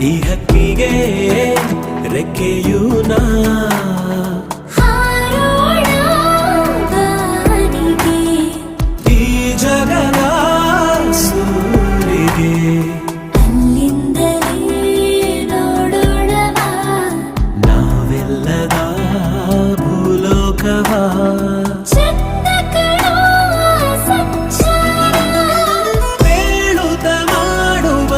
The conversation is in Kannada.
ಈ ಹಕ್ಕಿಗೆ ರೆಕ್ಕೆಯೂ ನಾ ಈ ಜಗದ ಸೂರಿಗೆ ನಾವೆಲ್ಲದ ಭೂಲೋಕವ ತೇಳುತ್ತ ಮಾಡುವ